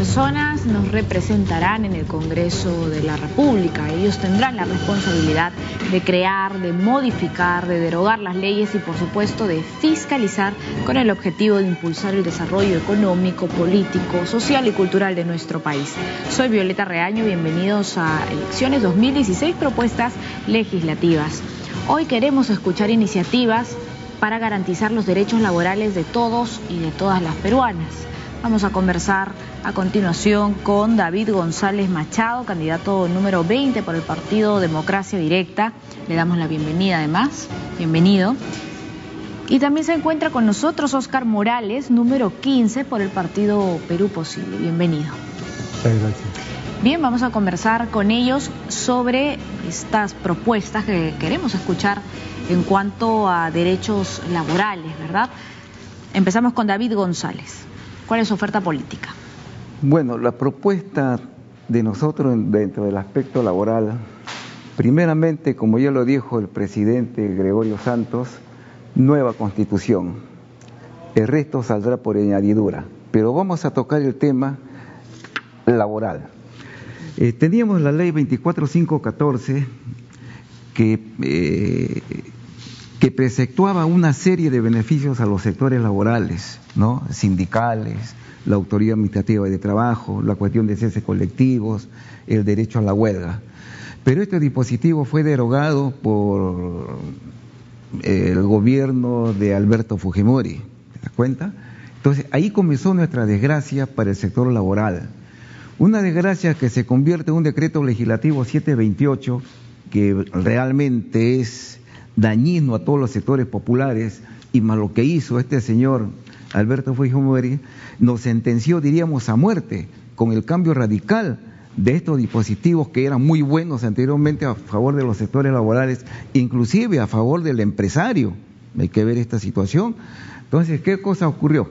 personas nos representarán en el Congreso de la República. Ellos tendrán la responsabilidad de crear, de modificar, de derogar las leyes y, por supuesto, de fiscalizar con el objetivo de impulsar el desarrollo económico, político, social y cultural de nuestro país. Soy Violeta Reaño, bienvenidos a Elecciones 2016, propuestas legislativas. Hoy queremos escuchar iniciativas para garantizar los derechos laborales de todos y de todas las peruanas. Vamos a conversar a continuación con David González Machado, candidato número 20 por el Partido Democracia Directa. Le damos la bienvenida además. Bienvenido. Y también se encuentra con nosotros Óscar Morales, número 15 por el Partido Perú Posible. Bienvenido. Muchas gracias. Bien, vamos a conversar con ellos sobre estas propuestas que queremos escuchar en cuanto a derechos laborales, ¿verdad? Empezamos con David González. ¿Cuál es su oferta política? Bueno, la propuesta de nosotros dentro del aspecto laboral, primeramente, como ya lo dijo el presidente Gregorio Santos, nueva constitución. El resto saldrá por añadidura, pero vamos a tocar el tema laboral. Teníamos la ley 24514 que preceptuaba una serie de beneficios a los sectores laborales, ¿no? Sindicales, la autoridad administrativa de trabajo, la cuestión de cese colectivos, el derecho a la huelga. Pero este dispositivo fue derogado por el gobierno de Alberto Fujimori, ¿te das cuenta? Entonces ahí comenzó nuestra desgracia para el sector laboral. Una desgracia que se convierte en un decreto legislativo 728 que realmente es dañino a todos los sectores populares, y más lo que hizo este señor Alberto Fujimori, nos sentenció, diríamos, a muerte con el cambio radical de estos dispositivos que eran muy buenos anteriormente a favor de los sectores laborales, inclusive a favor del empresario. Hay que ver esta situación. Entonces, ¿qué cosa ocurrió?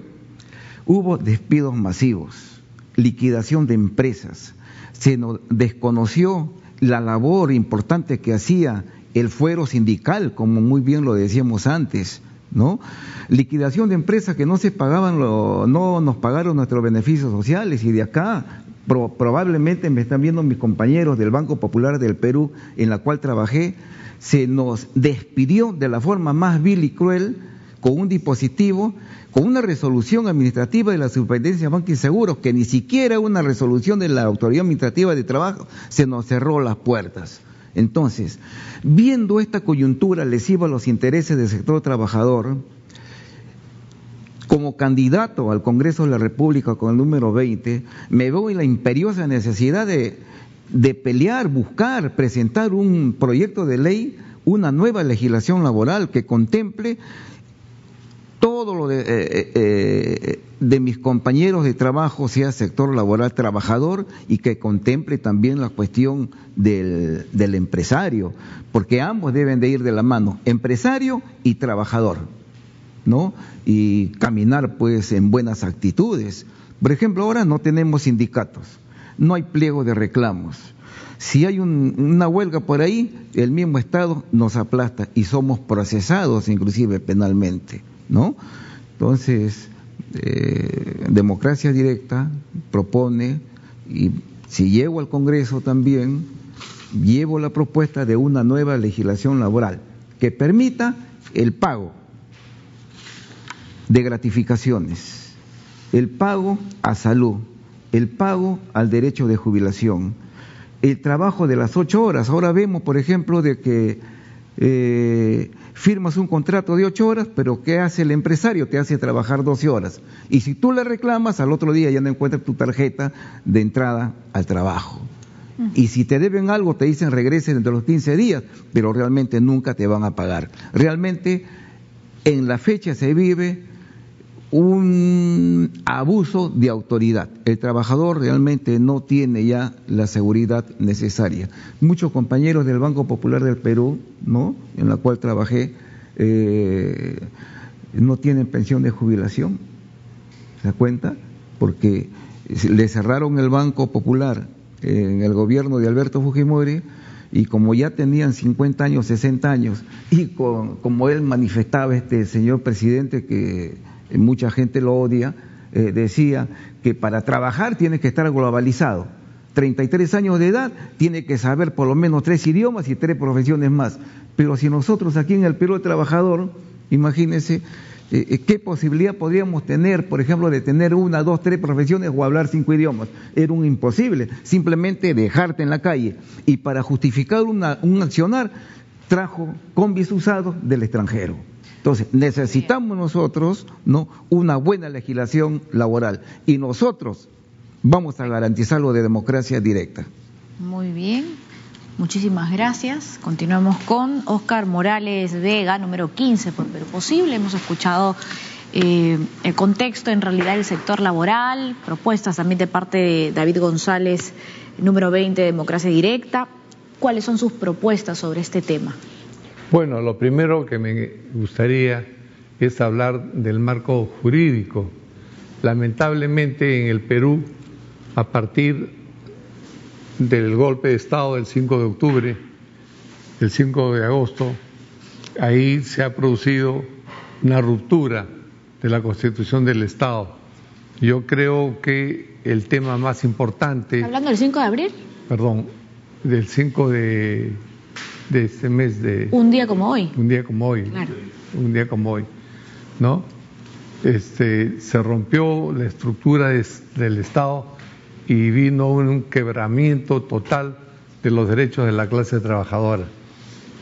Hubo despidos masivos, liquidación de empresas, se nos desconoció la labor importante que hacía el fuero sindical, como muy bien lo decíamos antes, ¿no? Liquidación de empresas que no se pagaban, no nos pagaron nuestros beneficios sociales, y de acá probablemente me están viendo mis compañeros del Banco Popular del Perú, en la cual trabajé, se nos despidió de la forma más vil y cruel con un dispositivo, con una resolución administrativa de la Superintendencia de Bancos y Seguros, que ni siquiera una resolución de la Autoridad Administrativa de Trabajo, se nos cerró las puertas. Entonces, viendo esta coyuntura lesiva a los intereses del sector trabajador, como candidato al Congreso de la República con el número 20, me veo en la imperiosa necesidad de pelear, buscar, presentar un proyecto de ley, una nueva legislación laboral que contemple todo lo de mis compañeros de trabajo, sea sector laboral trabajador, y que contemple también la cuestión del empresario, porque ambos deben de ir de la mano, empresario y trabajador, ¿no? Y caminar pues en buenas actitudes. Por ejemplo, ahora no tenemos sindicatos, no hay pliego de reclamos. Si hay una huelga por ahí, el mismo Estado nos aplasta y somos procesados inclusive penalmente, ¿no? Entonces, Democracia Directa propone, y si llego al Congreso también, llevo la propuesta de una nueva legislación laboral que permita el pago de gratificaciones, el pago a salud, el pago al derecho de jubilación, el trabajo de las 8 horas. Ahora vemos, por ejemplo, de que firmas un contrato de 8 horas, pero ¿qué hace el empresario? Te hace trabajar 12 horas. Y si tú le reclamas, al otro día ya no encuentras tu tarjeta de entrada al trabajo. Y si te deben algo, te dicen regrese dentro de los 15 días, pero realmente nunca te van a pagar. Realmente, en la fecha se vive un abuso de autoridad. El trabajador realmente no tiene ya la seguridad necesaria. Muchos compañeros del Banco Popular del Perú, ¿no?, en la cual trabajé, no tienen pensión de jubilación. ¿Se da cuenta? Porque le cerraron el Banco Popular en el gobierno de Alberto Fujimori, y como ya tenían 50 años, 60 años, y como él manifestaba, este señor presidente, que mucha gente lo odia, decía que para trabajar tiene que estar globalizado. 33 años de edad, tiene que saber por lo menos 3 idiomas y 3 profesiones más. Pero si nosotros aquí en el Perú el trabajador, imagínense, ¿qué posibilidad podríamos tener, por ejemplo, de tener 1, 2, 3 profesiones o hablar 5 idiomas? Era un imposible, simplemente dejarte en la calle. Y para justificar un accionar, trajo combis usados del extranjero. Entonces, necesitamos nosotros, ¿no?, una buena legislación laboral. Y nosotros vamos a garantizar lo de democracia directa. Muy bien, muchísimas gracias. Continuamos con Óscar Morales Vega, número 15 por Perú Posible. Hemos escuchado el contexto, en realidad, del sector laboral, propuestas también de parte de David González, número 20, Democracia Directa. ¿Cuáles son sus propuestas sobre este tema? Bueno, lo primero que me gustaría es hablar del marco jurídico. Lamentablemente en el Perú, a partir del golpe de Estado del 5 de octubre, del 5 de agosto, ahí se ha producido una ruptura de la Constitución del Estado. Yo creo que el tema más importante... ¿Hablando del 5 de abril? Perdón, del 5 de este mes de... Un día como hoy. Un día como hoy. Claro. Un día como hoy, ¿no? Se rompió la estructura del Estado y vino un quebramiento total de los derechos de la clase trabajadora.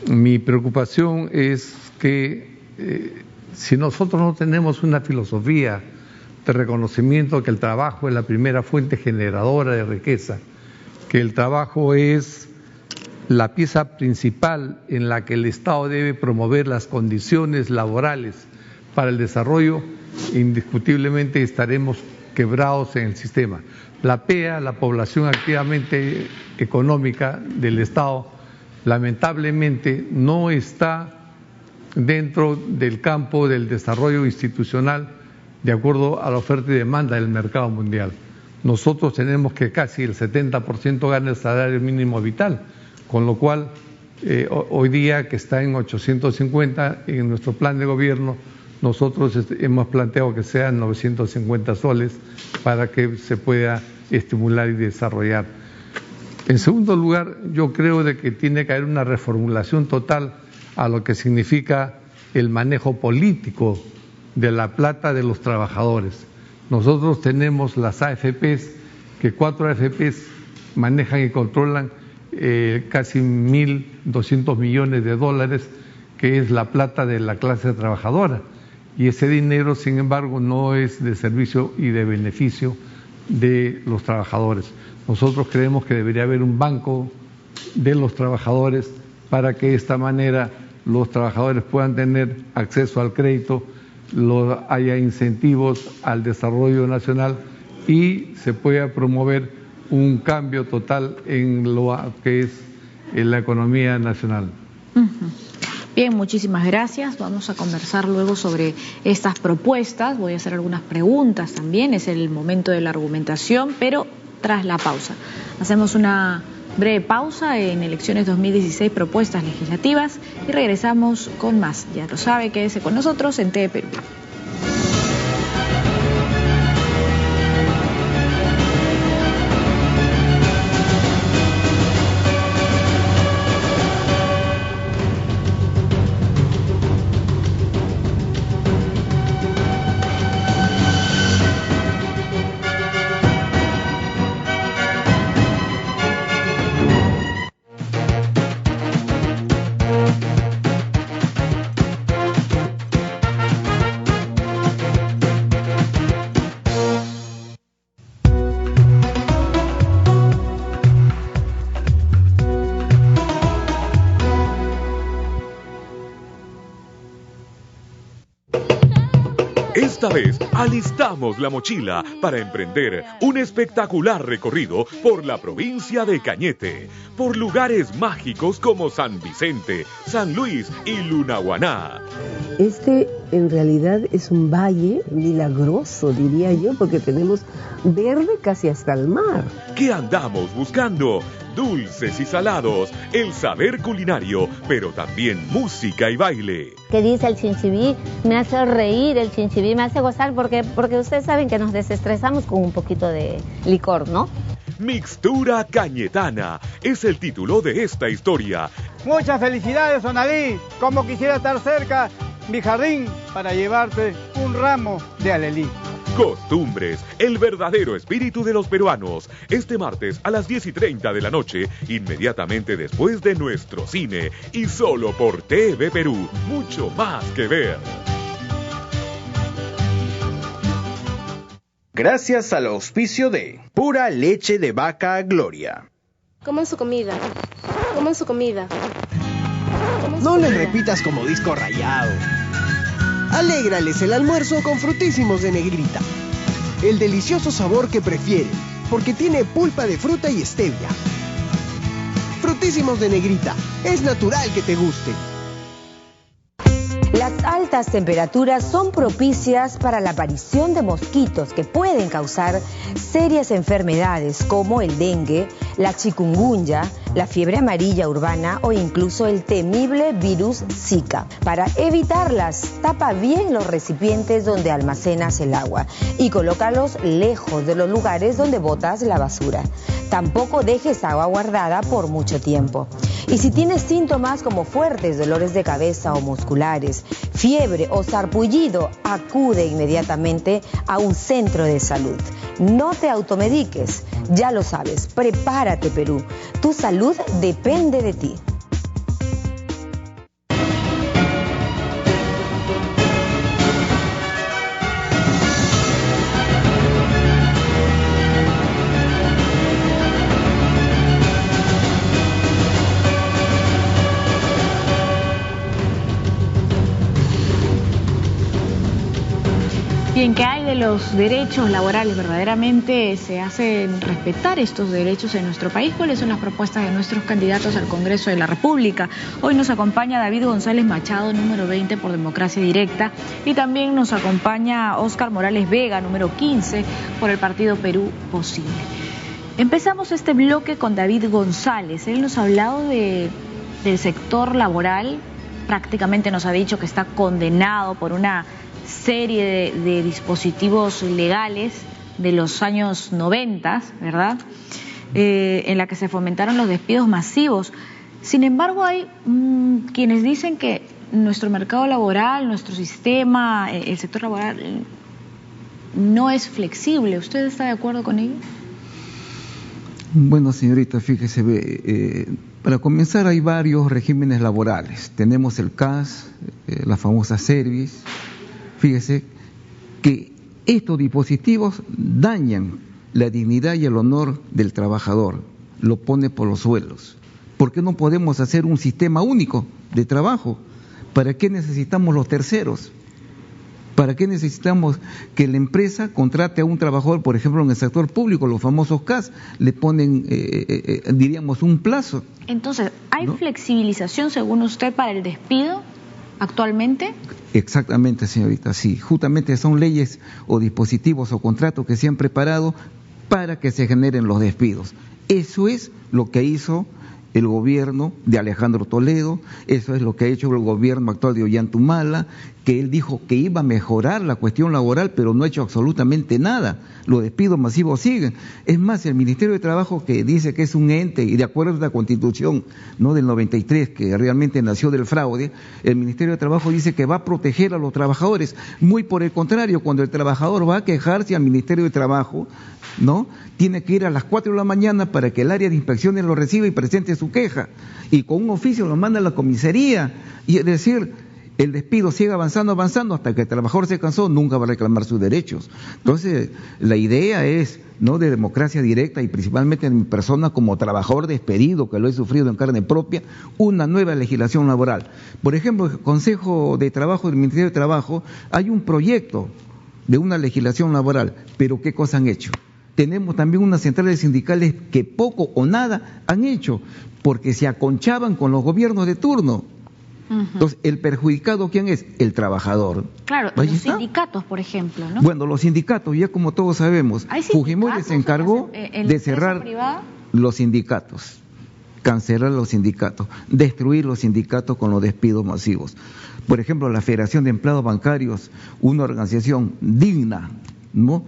Mi preocupación es que si nosotros no tenemos una filosofía de reconocimiento que el trabajo es la primera fuente generadora de riqueza, que el trabajo es la pieza principal en la que el Estado debe promover las condiciones laborales para el desarrollo, indiscutiblemente estaremos quebrados en el sistema. La PEA, la población activamente económica del Estado, lamentablemente no está dentro del campo del desarrollo institucional de acuerdo a la oferta y demanda del mercado mundial. Nosotros tenemos que casi el 70% gana el salario mínimo vital, con lo cual hoy día, que está en 850 en nuestro plan de gobierno, nosotros hemos planteado que sean 950 soles para que se pueda estimular y desarrollar. En segundo lugar, yo creo de que tiene que haber una reformulación total a lo que significa el manejo político de la plata de los trabajadores. Nosotros tenemos las AFPs, que 4 AFPs manejan y controlan casi 1.200 millones de dólares, que es la plata de la clase trabajadora. Y ese dinero, sin embargo, no es de servicio y de beneficio de los trabajadores. Nosotros creemos que debería haber un banco de los trabajadores para que de esta manera los trabajadores puedan tener acceso al crédito, haya incentivos al desarrollo nacional y se pueda promover un cambio total en lo que es la economía nacional. Bien, muchísimas gracias. Vamos a conversar luego sobre estas propuestas. Voy a hacer algunas preguntas también. Es el momento de la argumentación, pero tras la pausa. Hacemos una breve pausa en elecciones 2016, propuestas legislativas, y regresamos con más. Ya lo sabe, quédese con nosotros en TV Perú. Esta vez alistamos la mochila para emprender un espectacular recorrido por la provincia de Cañete, por lugares mágicos como San Vicente, San Luis y Lunahuaná. Este en realidad es un valle milagroso, diría yo, porque tenemos verde casi hasta el mar. ¿Qué andamos buscando? dulces y salados, el saber culinario, pero también música y baile. Que dice el chinchibí, me hace reír, el chinchibí me hace gozar porque ustedes saben que nos desestresamos con un poquito de licor, ¿no? Mixtura Cañetana es el título de esta historia. Muchas felicidades, Onalí. Como quisiera estar cerca mi jardín para llevarte un ramo de alelí. Costumbres, el verdadero espíritu de los peruanos. Este martes a las 10:30 de la noche, inmediatamente después de nuestro cine. Y solo por TV Perú. Mucho más que ver. Gracias al auspicio de Pura Leche de Vaca Gloria. Coman su comida. Coman su comida. No les repitas como disco rayado. Alégrales el almuerzo con Frutísimos de Negrita. El delicioso sabor que prefieren, porque tiene pulpa de fruta y stevia. Frutísimos de Negrita, es natural que te guste. Las altas temperaturas son propicias para la aparición de mosquitos que pueden causar serias enfermedades como el dengue, la chikungunya, la fiebre amarilla urbana o incluso el temible virus Zika. Para evitarlas, tapa bien los recipientes donde almacenas el agua y colócalos lejos de los lugares donde botas la basura. Tampoco dejes agua guardada por mucho tiempo. Y si tienes síntomas como fuertes dolores de cabeza o musculares, fiebre o sarpullido, acude inmediatamente a un centro de salud. No te automediques, ya lo sabes, prepárate Perú, tu salud depende de ti. Bien, ¿qué hay de los derechos laborales? ¿Verdaderamente se hacen respetar estos derechos en nuestro país? ¿Cuáles son las propuestas de nuestros candidatos al Congreso de la República? Hoy nos acompaña David González Machado, número 20 por Democracia Directa, y también nos acompaña Óscar Morales Vega, número 15 por el Partido Perú Posible. Empezamos este bloque con David González. Él nos ha hablado del sector laboral, prácticamente nos ha dicho que está condenado por una serie de dispositivos legales de los años 90, ¿verdad? En la que se fomentaron los despidos masivos. Sin embargo, hay quienes dicen que nuestro mercado laboral, nuestro sistema, el sector laboral no es flexible. ¿Usted está de acuerdo con ello? Bueno, señorita, fíjese, para comenzar hay varios regímenes laborales. Tenemos el CAS, la famosa Service. Fíjese que estos dispositivos dañan la dignidad y el honor del trabajador, lo pone por los suelos. ¿Por qué no podemos hacer un sistema único de trabajo? ¿Para qué necesitamos los terceros? ¿Para qué necesitamos que la empresa contrate a un trabajador, por ejemplo, en el sector público, los famosos CAS, le ponen, diríamos, un plazo? Entonces, ¿hay flexibilización, según usted, para el despido actualmente? Exactamente, señorita, sí. Justamente son leyes o dispositivos o contratos que se han preparado para que se generen los despidos. Eso es lo que hizo el gobierno de Alejandro Toledo, eso es lo que ha hecho el gobierno actual de Ollantumala, que él dijo que iba a mejorar la cuestión laboral, pero no ha hecho absolutamente nada. Los despidos masivos siguen. Es más, el Ministerio de Trabajo, que dice que es un ente, y de acuerdo a la Constitución, ¿no?, del 93, que realmente nació del fraude, el Ministerio de Trabajo dice que va a proteger a los trabajadores. Muy por el contrario, cuando el trabajador va a quejarse al Ministerio de Trabajo, ¿no?, tiene que ir a las 4 de la mañana para que el área de inspecciones lo reciba y presente su queja, y con un oficio lo manda a la comisaría, y es decir, el despido sigue avanzando hasta que el trabajador se cansó, nunca va a reclamar sus derechos. Entonces, la idea es, ¿no?, de Democracia Directa, y principalmente en mi persona como trabajador despedido, que lo he sufrido en carne propia, una nueva legislación laboral. Por ejemplo, el Consejo de Trabajo del Ministerio de Trabajo, hay un proyecto de una legislación laboral, pero ¿qué cosa han hecho? Tenemos también unas centrales sindicales que poco o nada han hecho, porque se aconchaban con los gobiernos de turno. Entonces, ¿el perjudicado quién es? El trabajador. Claro, los sindicatos, por ejemplo, ¿no? Bueno, los sindicatos, ya como todos sabemos, Fujimori se encargó de cerrar los sindicatos. cancelar los sindicatos, destruir los sindicatos con los despidos masivos. Por ejemplo, la Federación de Empleados Bancarios, una organización digna, ¿no?,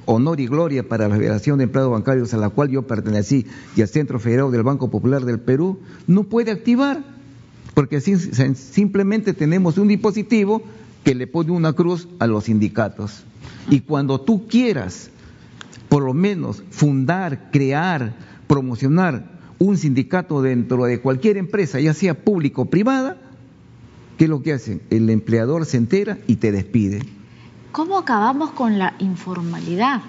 honor y gloria para la Federación de Empleados Bancarios a la cual yo pertenecí y al Centro Federado del Banco Popular del Perú, no puede activar, porque simplemente tenemos un dispositivo que le pone una cruz a los sindicatos. Y cuando tú quieras, por lo menos, fundar, crear, promocionar un sindicato dentro de cualquier empresa, ya sea pública o privada, ¿qué es lo que hacen? El empleador se entera y te despide. ¿Cómo acabamos con la informalidad?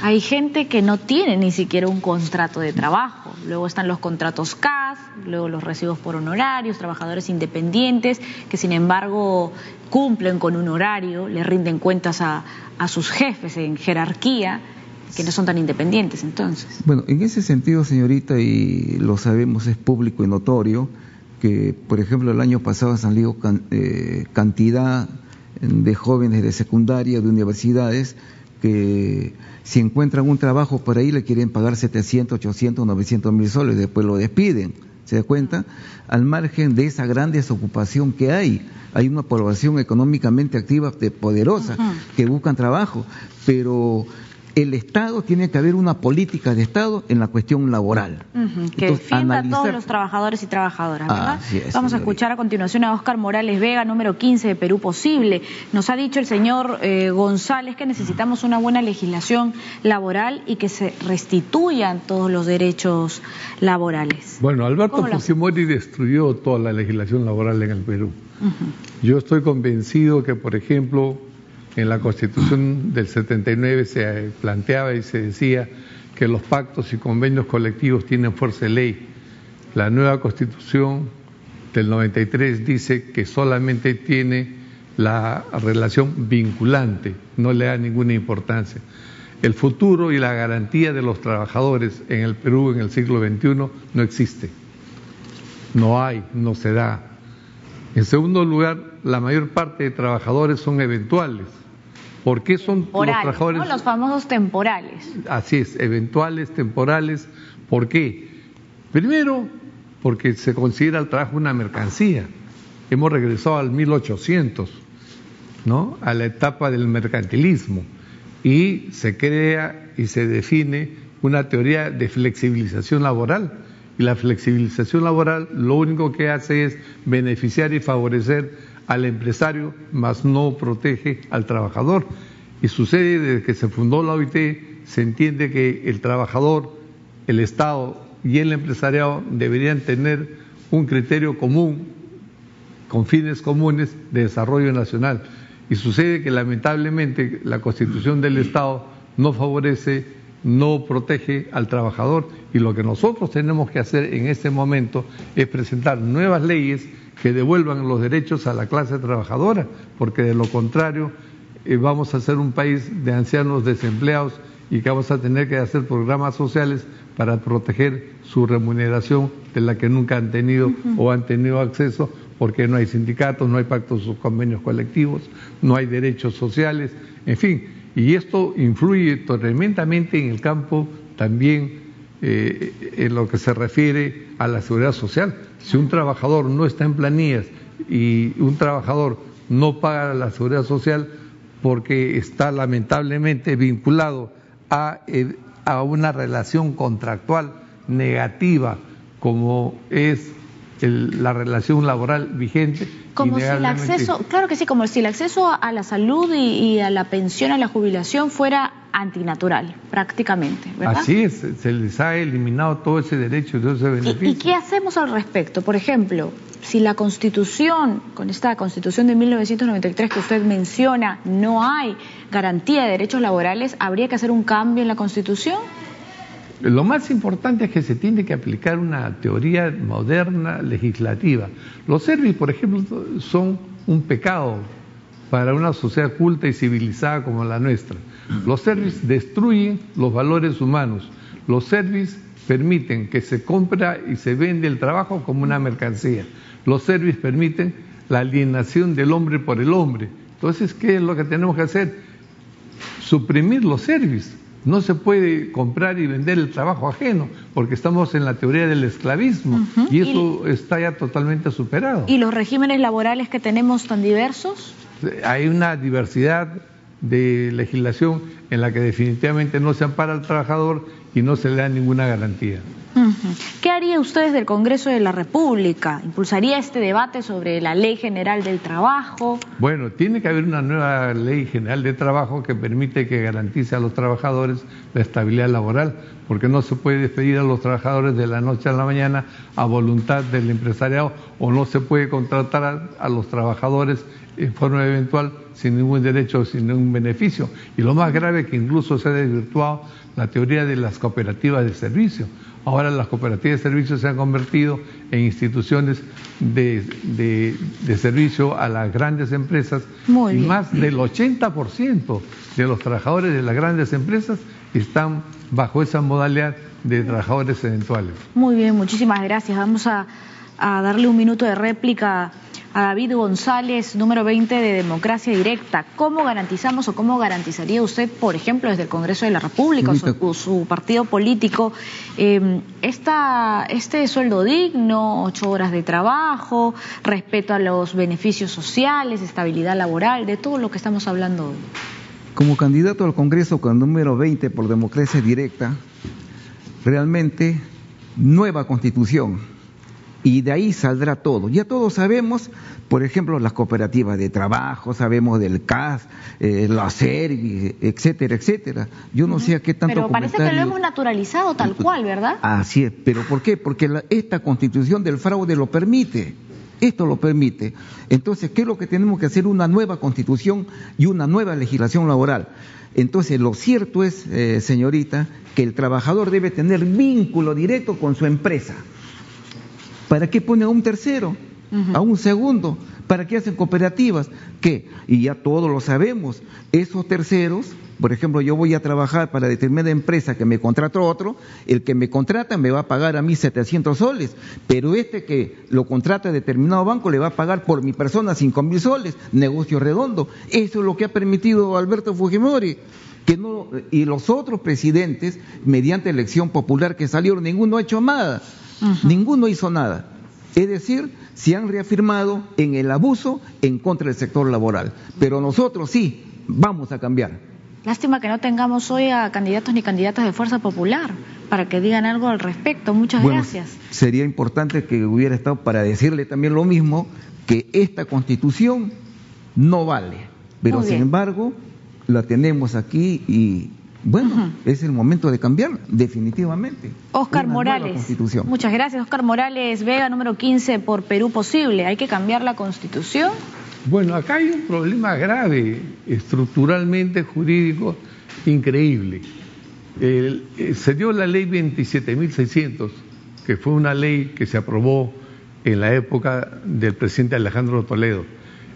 Hay gente que no tiene ni siquiera un contrato de trabajo, luego están los contratos CAS, luego los recibos por honorarios, trabajadores independientes que sin embargo cumplen con un horario, le rinden cuentas a sus jefes en jerarquía, que no son tan independientes entonces. Bueno, en ese sentido, señorita, y lo sabemos, es público y notorio, que por ejemplo el año pasado han salido cantidad de jóvenes de secundaria, de universidades, que si encuentran un trabajo por ahí le quieren pagar 700, 800, 900 mil soles, después lo despiden, ¿se da cuenta? Al margen de esa gran desocupación que hay una población económicamente activa, poderosa, que buscan trabajo, pero el Estado tiene que haber una política de Estado en la cuestión laboral. Que defienda a todos los trabajadores y trabajadoras, ¿verdad? Vamos a escuchar a continuación a Óscar Morales Vega, número 15 de Perú Posible. Nos ha dicho el señor González que necesitamos una buena legislación laboral y que se restituyan todos los derechos laborales. Bueno, Alberto Fujimori destruyó toda la legislación laboral en el Perú. Yo estoy convencido que, por ejemplo, en la Constitución del 79 se planteaba y se decía que los pactos y convenios colectivos tienen fuerza de ley. La nueva Constitución del 93 dice que solamente tiene la relación vinculante, no le da ninguna importancia. El futuro y la garantía de los trabajadores en el Perú en el siglo XXI no existe. No hay, no se da. En segundo lugar, la mayor parte de trabajadores son eventuales. ¿Por qué son temporales, los trabajadores? ¿no? Los famosos temporales. Así es, eventuales, temporales. ¿Por qué? Primero, porque se considera el trabajo una mercancía. Hemos regresado al 1800, ¿no?, a la etapa del mercantilismo, y se crea y se define una teoría de flexibilización laboral. Y la flexibilización laboral lo único que hace es beneficiar y favorecer al empresario, mas no protege al trabajador. Y sucede desde que se fundó la OIT, se entiende que el trabajador, el Estado y el empresariado deberían tener un criterio común, con fines comunes de desarrollo nacional. Y sucede que lamentablemente la Constitución del Estado no favorece, no protege al trabajador, y lo que nosotros tenemos que hacer en este momento es presentar nuevas leyes que devuelvan los derechos a la clase trabajadora, porque de lo contrario vamos a ser un país de ancianos desempleados y que vamos a tener que hacer programas sociales para proteger su remuneración de la que nunca han tenido o han tenido acceso, porque no hay sindicatos, no hay pactos o convenios colectivos, no hay derechos sociales, en fin. Y esto influye tremendamente en el campo también en lo que se refiere a la seguridad social. Si un trabajador no está en planillas y un trabajador no paga la seguridad social porque está lamentablemente vinculado a una relación contractual negativa como es la relación laboral vigente. Como si el acceso, claro que sí, como si el acceso a la salud y a la pensión, a la jubilación fuera antinatural, prácticamente, ¿verdad? Así es, se les ha eliminado todo ese derecho, todo ese beneficio. ¿Y qué hacemos al respecto? Por ejemplo, si la Constitución, con esta Constitución de 1993 que usted menciona, no hay garantía de derechos laborales, ¿habría que hacer un cambio en la Constitución? Lo más importante es que se tiene que aplicar una teoría moderna legislativa. Los servicios, por ejemplo, son un pecado para una sociedad culta y civilizada como la nuestra. Los servicios destruyen los valores humanos. Los servicios permiten que se compra y se vende el trabajo como una mercancía. Los servicios permiten la alienación del hombre por el hombre. Entonces, ¿qué es lo que tenemos que hacer? Suprimir los servicios. No se puede comprar y vender el trabajo ajeno, porque estamos en la teoría del esclavismo, y eso está ya totalmente superado. ¿Y los regímenes laborales que tenemos tan diversos? Hay una diversidad de legislación en la que definitivamente no se ampara al trabajador y no se le da ninguna garantía. ¿Qué haría usted desde el Congreso de la República? ¿Impulsaría este debate sobre la Ley General del Trabajo? Bueno, tiene que haber una nueva Ley General de Trabajo que permite que garantice a los trabajadores la estabilidad laboral, porque no se puede despedir a los trabajadores de la noche a la mañana a voluntad del empresariado, o no se puede contratar a los trabajadores en forma eventual sin ningún derecho, sin ningún beneficio. Y lo más grave es que incluso se ha desvirtuado la teoría de las cooperativas de servicio. Ahora las cooperativas de servicio se han convertido en instituciones de servicio a las grandes empresas. Y más del 80% de los trabajadores de las grandes empresas están bajo esa modalidad de trabajadores eventuales. Muy bien, muchísimas gracias. Vamos a darle un minuto de réplica a David González, número 20 de Democracia Directa. ¿Cómo garantizamos o cómo garantizaría usted, por ejemplo, desde el Congreso de la República o su partido político, este sueldo digno, 8 horas de trabajo, respeto a los beneficios sociales, estabilidad laboral, de todo lo que estamos hablando hoy? Como candidato al Congreso con número 20 por Democracia Directa, realmente nueva Constitución. Y de ahí saldrá todo. Ya todos sabemos, por ejemplo, las cooperativas de trabajo, sabemos del CAS, la Service, etcétera, etcétera. Yo no sé a qué tanto Pero parece que lo hemos naturalizado tal cual, ¿verdad? Así es. ¿Pero por qué? Porque esta Constitución del fraude lo permite. Esto lo permite. Entonces, ¿qué es lo que tenemos que hacer? Una nueva Constitución y una nueva legislación laboral. Entonces, lo cierto es, señorita, que el trabajador debe tener vínculo directo con su empresa. ¿Para qué pone a un tercero, a un segundo? ¿Para qué hacen cooperativas? ¿Qué? Y ya todos lo sabemos, esos terceros, por ejemplo, yo voy a trabajar para determinada empresa que me contrata otro, el que me contrata me va a pagar a mí 700 soles, pero este que lo contrata a determinado banco le va a pagar por mi persona 5.000 soles, negocio redondo. Eso es lo que ha permitido Alberto Fujimori. Y los otros presidentes, mediante elección popular que salieron, ninguno ha hecho nada. Ninguno hizo nada. Es decir, se han reafirmado en el abuso en contra del sector laboral. Pero nosotros sí, vamos a cambiar. Lástima que no tengamos hoy a candidatos ni candidatas de Fuerza Popular para que digan algo al respecto. Muchas gracias. Sería importante que hubiera estado para decirle también lo mismo, que esta Constitución no vale. Pero sin embargo, la tenemos aquí y... Bueno, es el momento de cambiar, definitivamente. Óscar Morales, muchas gracias. Óscar Morales Vega, número 15 por Perú Posible. ¿Hay que cambiar la Constitución? Bueno, acá hay un problema grave, estructuralmente jurídico, increíble. Se dio la ley 27.600, que fue una ley que se aprobó en la época del presidente Alejandro Toledo.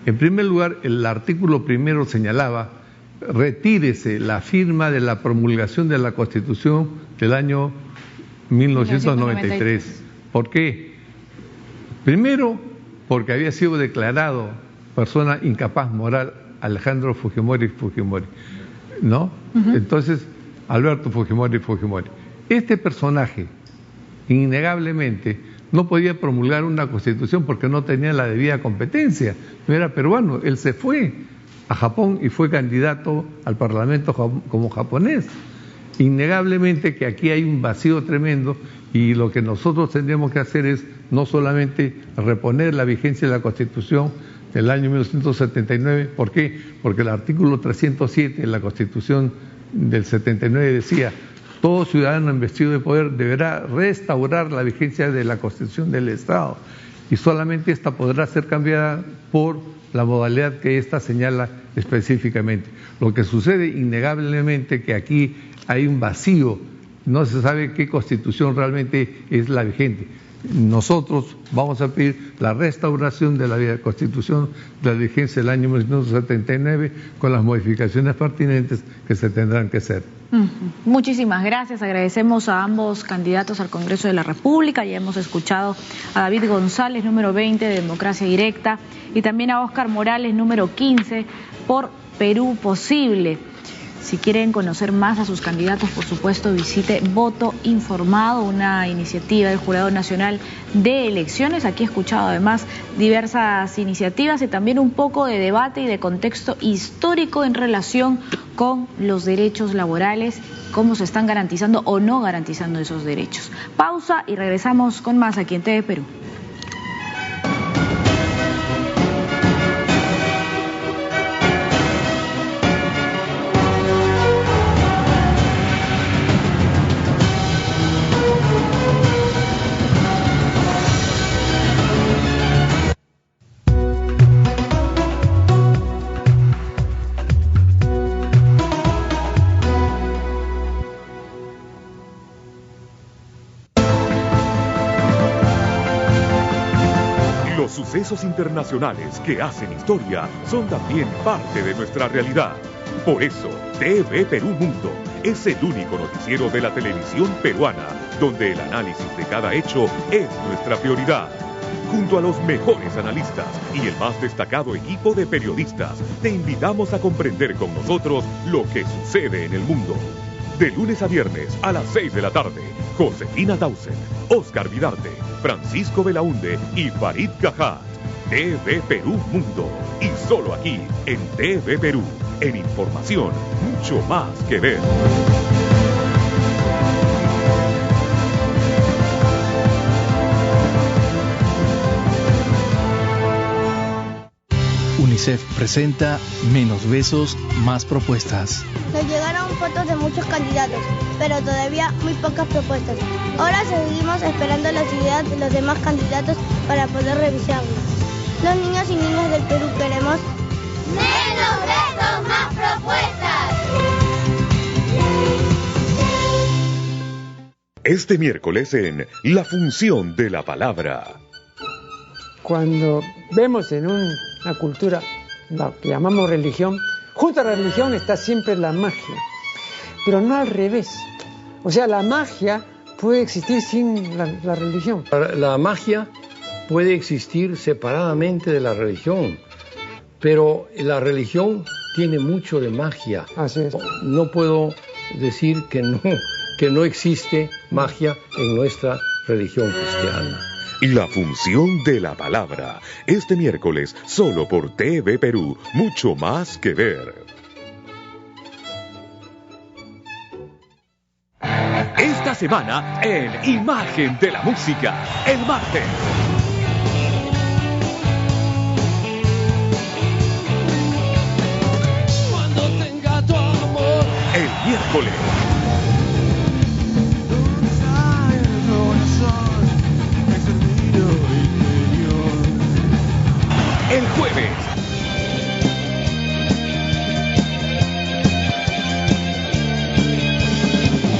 En primer lugar, el artículo primero señalaba: retírese la firma de la promulgación de la Constitución del año 1993. ¿Por qué? Primero, porque había sido declarado persona incapaz moral Alejandro Fujimori, ¿no? Entonces, Alberto Fujimori. Este personaje, innegablemente, no podía promulgar una Constitución porque no tenía la debida competencia. No era peruano, él se fue a Japón y fue candidato al Parlamento como japonés. Innegablemente que aquí hay un vacío tremendo y lo que nosotros tendríamos que hacer es no solamente reponer la vigencia de la Constitución del año 1979, ¿por qué? Porque el artículo 307 de la Constitución del 79 decía: todo ciudadano investido de poder deberá restaurar la vigencia de la Constitución del Estado, y solamente esta podrá ser cambiada por la modalidad que ésta señala específicamente. Lo que sucede innegablemente que aquí hay un vacío, no se sabe qué Constitución realmente es la vigente. Nosotros vamos a pedir la restauración de la Constitución de la vigencia del año 1979 con las modificaciones pertinentes que se tendrán que hacer. Muchísimas gracias, agradecemos a ambos candidatos al Congreso de la República. Ya hemos escuchado a David González, número 20 de Democracia Directa, y también a Óscar Morales, número 15 por Perú Posible. Si quieren conocer más a sus candidatos, por supuesto, visite Voto Informado, una iniciativa del Jurado Nacional de Elecciones. Aquí he escuchado además diversas iniciativas y también un poco de debate y de contexto histórico en relación con los derechos laborales, cómo se están garantizando o no garantizando esos derechos. Pausa y regresamos con más aquí en TV Perú. Sucesos internacionales que hacen historia son también parte de nuestra realidad. Por eso, TV Perú Mundo es el único noticiero de la televisión peruana donde el análisis de cada hecho es nuestra prioridad. Junto a los mejores analistas y el más destacado equipo de periodistas, te invitamos a comprender con nosotros lo que sucede en el mundo. De lunes a viernes a las 6 de la tarde, Josefina Tausen, Oscar Vidarte, Francisco Belaunde y Farid Cajat. TV Perú Mundo. Y solo aquí, en TV Perú. En información, mucho más que ver. UNICEF presenta Menos besos, más propuestas. Nos llegaron fotos de muchos candidatos, pero todavía muy pocas propuestas. Ahora seguimos esperando las ideas de los demás candidatos para poder revisarlas. Los niños y niñas del Perú queremos menos besos, más propuestas. Este miércoles en La Función de la Palabra. Cuando vemos en una cultura, lo que llamamos religión, junto a la religión está siempre la magia, pero no al revés. O sea, la magia puede existir sin la religión. La magia puede existir separadamente de la religión, pero la religión tiene mucho de magia. Así es. No puedo decir que no existe magia en nuestra religión cristiana. La Función de la Palabra, este miércoles solo por TV Perú, mucho más que ver. Esta semana en Imagen de la Música, el martes. Cuando tenga tu amor. El miércoles. El jueves.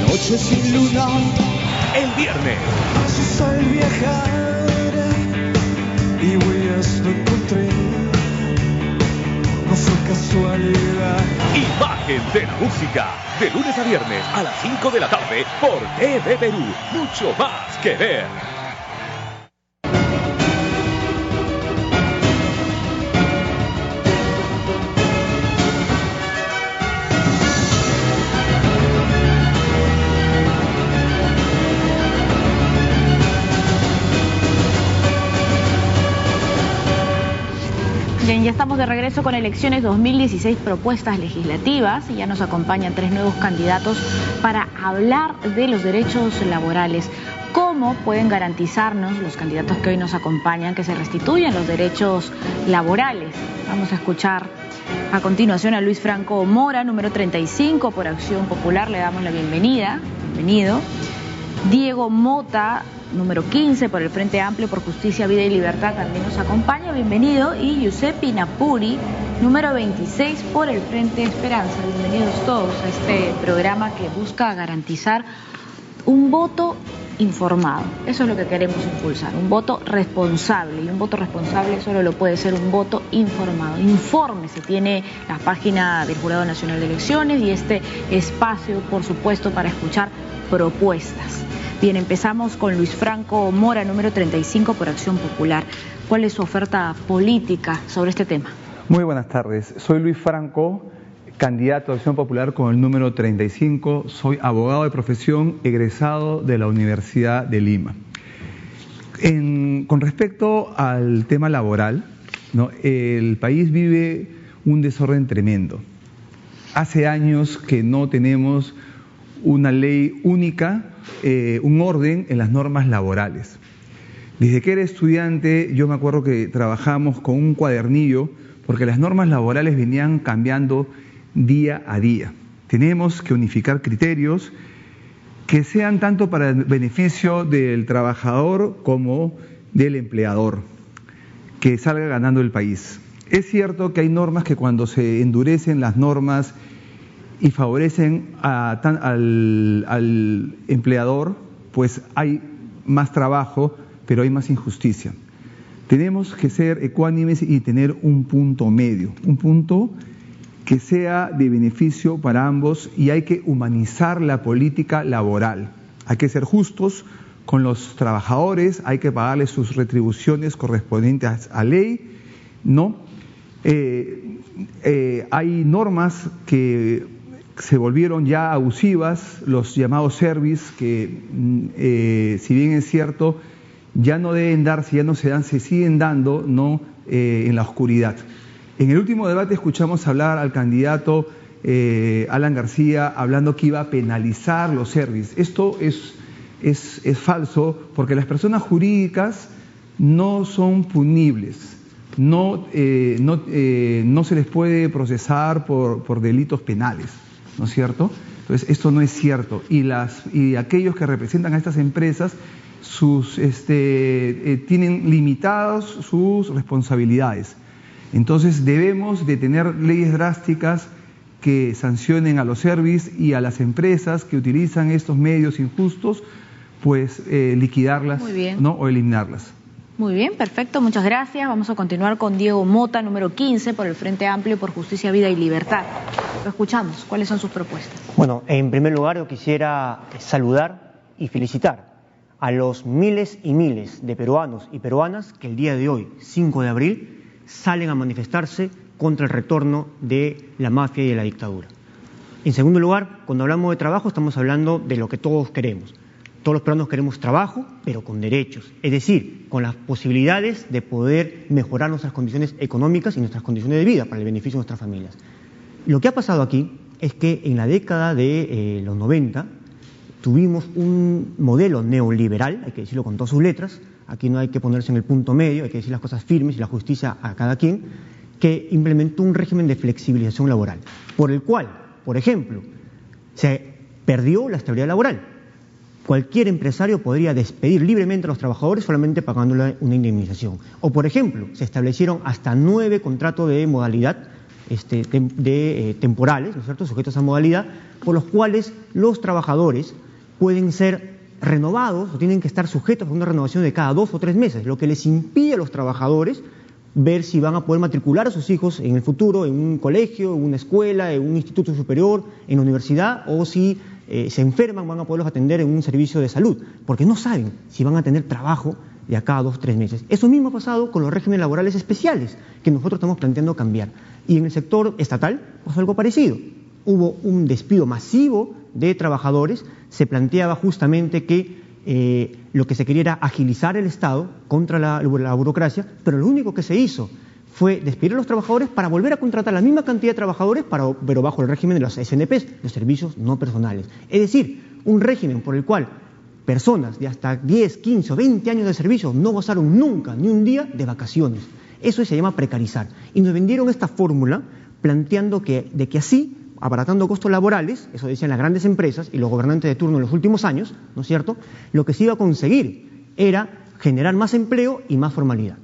Noche sin luna. El viernes. Pasos al viajar y huellas no encontré. No fue casualidad. Imagen de la Música. De lunes a viernes a las 5 de la tarde por TV Perú. Mucho más que ver. Bien, ya estamos de regreso con elecciones 2016, propuestas legislativas, y ya nos acompañan 3 nuevos candidatos para hablar de los derechos laborales. ¿Cómo pueden garantizarnos los candidatos que hoy nos acompañan que se restituyan los derechos laborales? Vamos a escuchar a continuación a Luis Franco Mora, número 35 por Acción Popular, le damos la bienvenida. Bienvenido. Diego Mota, número 15 por el Frente Amplio por Justicia, Vida y Libertad, también nos acompaña, bienvenido. Y Giuseppe Napuri, número 26 por el Frente Esperanza. Bienvenidos todos a este programa que busca garantizar un voto informado. Eso es lo que queremos impulsar, un voto responsable, y un voto responsable solo lo puede ser un voto informado. Infórmese, tiene la página del Jurado Nacional de Elecciones y este espacio, por supuesto, para escuchar propuestas. Bien, empezamos con Luis Franco Mora, número 35 por Acción Popular. ¿Cuál es su oferta política sobre este tema? Muy buenas tardes. Soy Luis Franco, candidato a Acción Popular con el número 35. Soy abogado de profesión, egresado de la Universidad de Lima. Con respecto al tema laboral, ¿no? El país vive un desorden tremendo. Hace años que no tenemos una ley única, un orden en las normas laborales. Desde que era estudiante, yo me acuerdo que trabajamos con un cuadernillo porque las normas laborales venían cambiando día a día. Tenemos que unificar criterios que sean tanto para el beneficio del trabajador como del empleador, que salga ganando el país. Es cierto que hay normas que cuando se endurecen las normas y favorecen al empleador, pues hay más trabajo, pero hay más injusticia. Tenemos que ser ecuánimes y tener un punto medio, un punto que sea de beneficio para ambos, y hay que humanizar la política laboral. Hay que ser justos con los trabajadores, hay que pagarles sus retribuciones correspondientes a ley, ¿no? Hay normas que se volvieron ya abusivas, los llamados service, que si bien es cierto, ya no deben darse, ya no se dan, se siguen dando, ¿no? En la oscuridad. En el último debate escuchamos hablar al candidato Alan García hablando que iba a penalizar los service. Esto es falso, porque las personas jurídicas no son punibles, no se les puede procesar por delitos penales, ¿no es cierto? Entonces, esto no es cierto. Y aquellos que representan a estas empresas tienen limitadas sus responsabilidades. Entonces, debemos de tener leyes drásticas que sancionen a los service y a las empresas que utilizan estos medios injustos, pues liquidarlas, ¿no? O eliminarlas. Muy bien, perfecto, muchas gracias. Vamos a continuar con Diego Mota, número 15, por el Frente Amplio por Justicia, Vida y Libertad. Lo escuchamos. ¿Cuáles son sus propuestas? Bueno, en primer lugar yo quisiera saludar y felicitar a los miles y miles de peruanos y peruanas que el día de hoy, 5 de abril, salen a manifestarse contra el retorno de la mafia y de la dictadura. En segundo lugar, cuando hablamos de trabajo estamos hablando de lo que todos queremos. Todos los peruanos queremos trabajo, pero con derechos, es decir, con las posibilidades de poder mejorar nuestras condiciones económicas y nuestras condiciones de vida para el beneficio de nuestras familias. Lo que ha pasado aquí es que en la década de los 90 tuvimos un modelo neoliberal, hay que decirlo con todas sus letras, aquí no hay que ponerse en el punto medio, hay que decir las cosas firmes y la justicia a cada quien, que implementó un régimen de flexibilización laboral, por el cual, por ejemplo, se perdió la estabilidad laboral. Cualquier empresario podría despedir libremente a los trabajadores solamente pagándole una indemnización. O, por ejemplo, se establecieron hasta 9 contratos de modalidad temporales, ¿no es cierto?, sujetos a modalidad, por los cuales los trabajadores pueden ser renovados o tienen que estar sujetos a una renovación de cada 2 o 3 meses, lo que les impide a los trabajadores ver si van a poder matricular a sus hijos en el futuro en un colegio, en una escuela, en un instituto superior, en la universidad, o si se enferman van a poderlos atender en un servicio de salud, porque no saben si van a tener trabajo de acá a 2 o 3 meses. Eso mismo ha pasado con los regímenes laborales especiales que nosotros estamos planteando cambiar. Y en el sector estatal pasó algo parecido. Hubo un despido masivo de trabajadores, se planteaba justamente que lo que se quería era agilizar el Estado contra la burocracia, pero lo único que se hizo fue despedir a los trabajadores para volver a contratar la misma cantidad de trabajadores, pero bajo el régimen de los SNPs, los servicios no personales. Es decir, un régimen por el cual personas de hasta 10, 15 o 20 años de servicio no gozaron nunca ni un día de vacaciones. Eso se llama precarizar. Y nos vendieron esta fórmula planteando de que así, abaratando costos laborales, eso decían las grandes empresas y los gobernantes de turno en los últimos años, ¿no es cierto?, lo que se iba a conseguir era generar más empleo y más formalidad.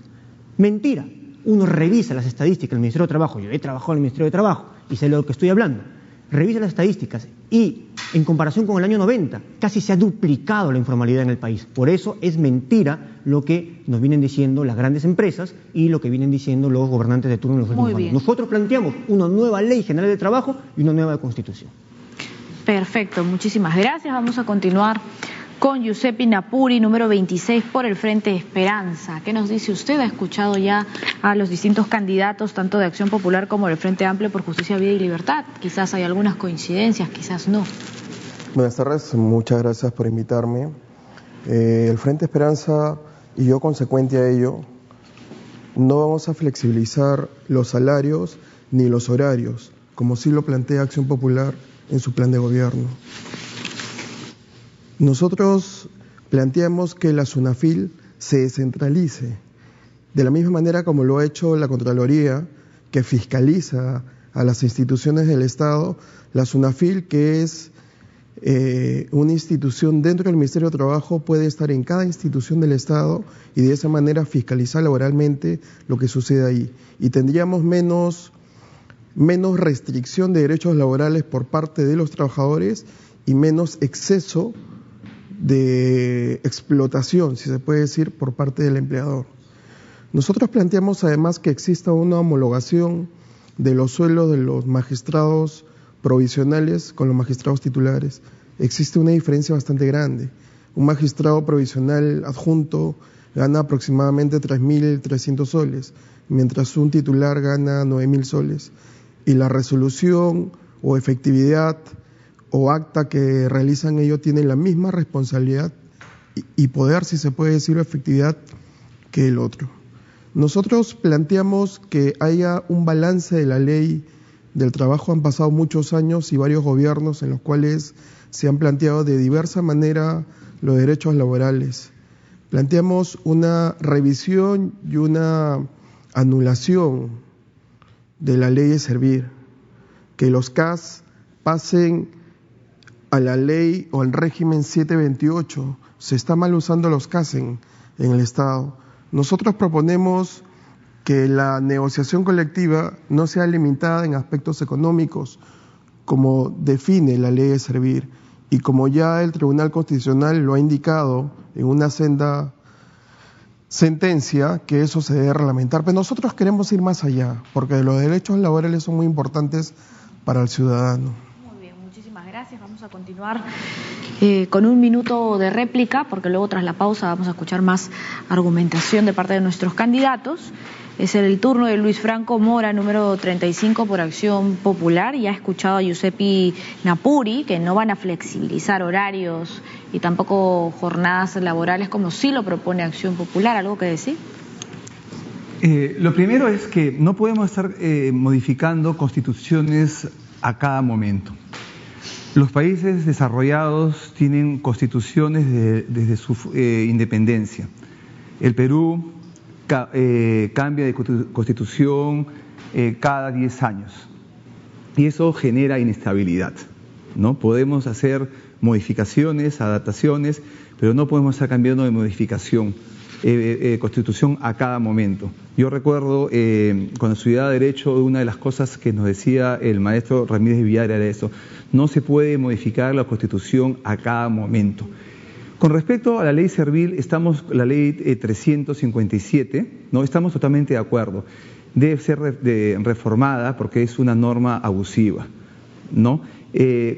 Mentira. Uno revisa las estadísticas del Ministerio de Trabajo, yo he trabajado en el Ministerio de Trabajo y sé de lo que estoy hablando, revisa las estadísticas y en comparación con el año 90 casi se ha duplicado la informalidad en el país. Por eso es mentira lo que nos vienen diciendo las grandes empresas y lo que vienen diciendo los gobernantes de turno en los últimos años. Nosotros planteamos una nueva ley general de trabajo y una nueva constitución. Perfecto, muchísimas gracias. Vamos a continuar con Giuseppe Napuri, número 26 por el Frente Esperanza. ¿Qué nos dice usted? ¿Ha escuchado ya a los distintos candidatos, tanto de Acción Popular como del Frente Amplio por Justicia, Vida y Libertad? Quizás hay algunas coincidencias, quizás no. Buenas tardes, muchas gracias por invitarme. El Frente Esperanza y yo, consecuente a ello, no vamos a flexibilizar los salarios ni los horarios, como sí lo plantea Acción Popular en su plan de gobierno. Nosotros planteamos que la SUNAFIL se descentralice, de la misma manera como lo ha hecho la Contraloría, que fiscaliza a las instituciones del Estado. La SUNAFIL, que es una institución dentro del Ministerio de Trabajo, puede estar en cada institución del Estado y de esa manera fiscalizar laboralmente lo que sucede ahí. Y tendríamos menos restricción de derechos laborales por parte de los trabajadores y menos exceso de explotación, si se puede decir, por parte del empleador. Nosotros planteamos además que exista una homologación de los sueldos de los magistrados provisionales con los magistrados titulares. Existe una diferencia bastante grande. Un magistrado provisional adjunto gana aproximadamente 3.300 soles, mientras un titular gana 9.000 soles. Y la resolución o efectividad o acta que realizan ellos tienen la misma responsabilidad y poder, si se puede decir, efectividad que el otro. Nosotros planteamos que haya un balance de la ley del trabajo. Han pasado muchos años y varios gobiernos en los cuales se han planteado de diversa manera los derechos laborales. Planteamos una revisión y una anulación de la ley de servir, que los CAS pasen a la ley o al régimen 728. Se está mal usando los CAS en el Estado. Nosotros proponemos que la negociación colectiva no sea limitada en aspectos económicos, como define la ley de servir, y como ya el Tribunal Constitucional lo ha indicado en una senda sentencia, que eso se debe reglamentar. Pero nosotros queremos ir más allá, porque los derechos laborales son muy importantes para el ciudadano. Muy bien, muchísimas gracias. Vamos a continuar con un minuto de réplica, porque luego tras la pausa vamos a escuchar más argumentación de parte de nuestros candidatos. Es el turno de Luis Franco Mora, número 35 por Acción Popular, y ha escuchado a Giuseppe Napuri que no van a flexibilizar horarios y tampoco jornadas laborales como sí lo propone Acción Popular. ¿Algo que decir? Lo primero es que no podemos estar modificando constituciones a cada momento. Los países desarrollados tienen constituciones desde su independencia. El Perú cambia de constitución cada 10 años y eso genera inestabilidad, ¿no? Podemos hacer modificaciones, adaptaciones, pero no podemos estar cambiando de constitución a cada momento. Yo recuerdo cuando estudiaba Derecho, una de las cosas que nos decía el maestro Ramírez de Villar era eso: no se puede modificar la Constitución a cada momento. Con respecto a la ley servil, la ley 357, ¿no? Estamos totalmente de acuerdo. Debe ser reformada porque es una norma abusiva, ¿no?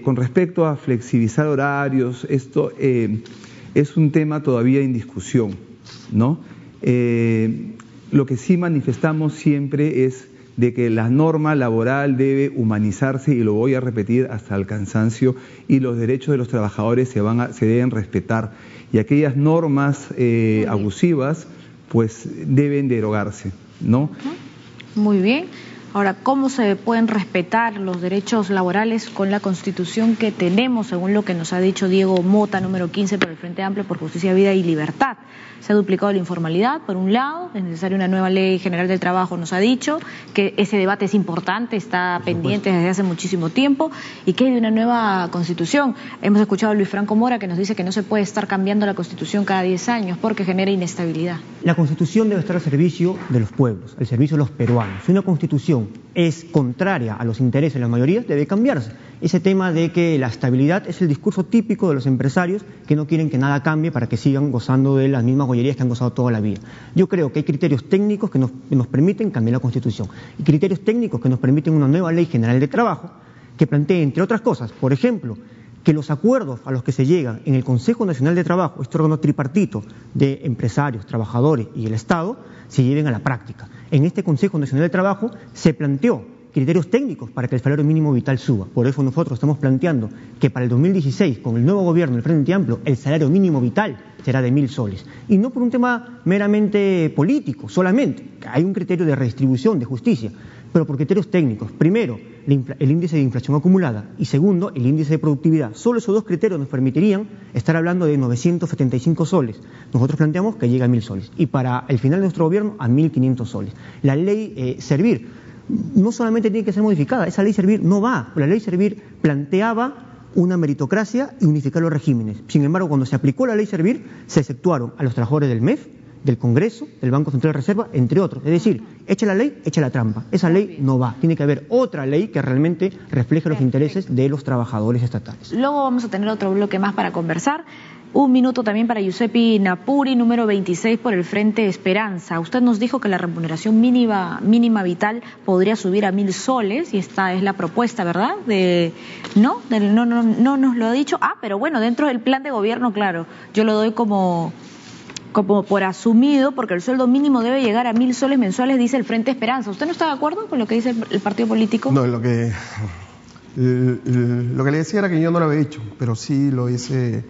Con respecto a flexibilizar horarios, esto es un tema todavía en discusión, ¿no? Lo que sí manifestamos siempre es de que la norma laboral debe humanizarse, y lo voy a repetir hasta el cansancio, y los derechos de los trabajadores se deben respetar, y aquellas normas abusivas pues deben derogarse, ¿no? Muy bien. Ahora, ¿cómo se pueden respetar los derechos laborales con la Constitución que tenemos, según lo que nos ha dicho Diego Mota, número 15 por el Frente Amplio por Justicia, Vida y Libertad? Se ha duplicado la informalidad, por un lado, es necesaria una nueva ley general del trabajo, nos ha dicho, que ese debate es importante, está pendiente desde hace muchísimo tiempo, y que hay de una nueva Constitución. Hemos escuchado a Luis Franco Mora que nos dice que no se puede estar cambiando la Constitución cada 10 años porque genera inestabilidad. La Constitución debe estar al servicio de los pueblos, al servicio de los peruanos. Si una Constitución es contraria a los intereses de las mayorías, debe cambiarse. Ese tema de que la estabilidad es el discurso típico de los empresarios que no quieren que nada cambie para que sigan gozando de las mismas gollerías que han gozado toda la vida. Yo creo que hay criterios técnicos que nos permiten cambiar la Constitución, y criterios técnicos que nos permiten una nueva ley general de trabajo que plantee, entre otras cosas, por ejemplo, que los acuerdos a los que se llegan en el Consejo Nacional de Trabajo, este órgano tripartito de empresarios, trabajadores y el Estado, se lleven a la práctica. En este Consejo Nacional de Trabajo se planteó criterios técnicos para que el salario mínimo vital suba. Por eso nosotros estamos planteando que para el 2016, con el nuevo gobierno del Frente Amplio, el salario mínimo vital será de 1.000 soles. Y no por un tema meramente político, solamente. Hay un criterio de redistribución, de justicia, pero por criterios técnicos. Primero, el índice de inflación acumulada y segundo, el índice de productividad. Solo esos dos criterios nos permitirían estar hablando de 975 soles. Nosotros planteamos que llegue a 1.000 soles y para el final de nuestro gobierno a 1.500 soles. La ley Servir no solamente tiene que ser modificada, esa ley Servir no va. La ley Servir planteaba una meritocracia y unificar los regímenes. Sin embargo, cuando se aplicó la ley Servir, se exceptuaron a los trabajadores del MEF, del Congreso, del Banco Central de Reserva, entre otros. Es decir, echa la ley, echa la trampa. Esa ley no va. Tiene que haber otra ley que realmente refleje los intereses de los trabajadores estatales. Luego vamos a tener otro bloque más para conversar. Un minuto también para Giuseppe Napuri, número 26 por el Frente Esperanza. Usted nos dijo que la remuneración mínima vital podría subir a 1.000 soles y esta es la propuesta, ¿verdad? No nos lo ha dicho. Pero bueno, dentro del plan de gobierno, claro, yo lo doy como por asumido, porque el sueldo mínimo debe llegar a 1.000 soles mensuales, dice el Frente Esperanza. ¿Usted no está de acuerdo con lo que dice el partido político? No, lo que le decía era que yo no lo había dicho, pero sí lo dice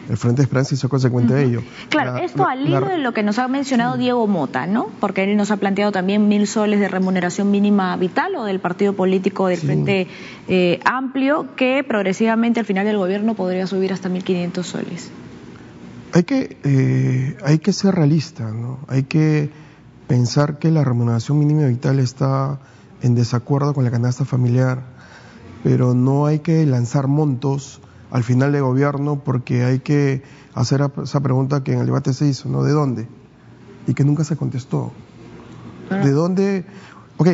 el Frente Esperanza y soy consecuente de ello. Claro, esto al hilo de lo que nos ha mencionado Diego Mota, ¿no? Porque él nos ha planteado también 1.000 soles de remuneración mínima vital o del partido político del Frente Amplio, que progresivamente al final del gobierno podría subir hasta 1.500 soles. Hay que ser realista, ¿no? Hay que pensar que la remuneración mínima vital está en desacuerdo con la canasta familiar, pero no hay que lanzar montos al final de gobierno porque hay que hacer esa pregunta que en el debate se hizo, ¿no? ¿De dónde? Y que nunca se contestó. ¿De dónde? Ok,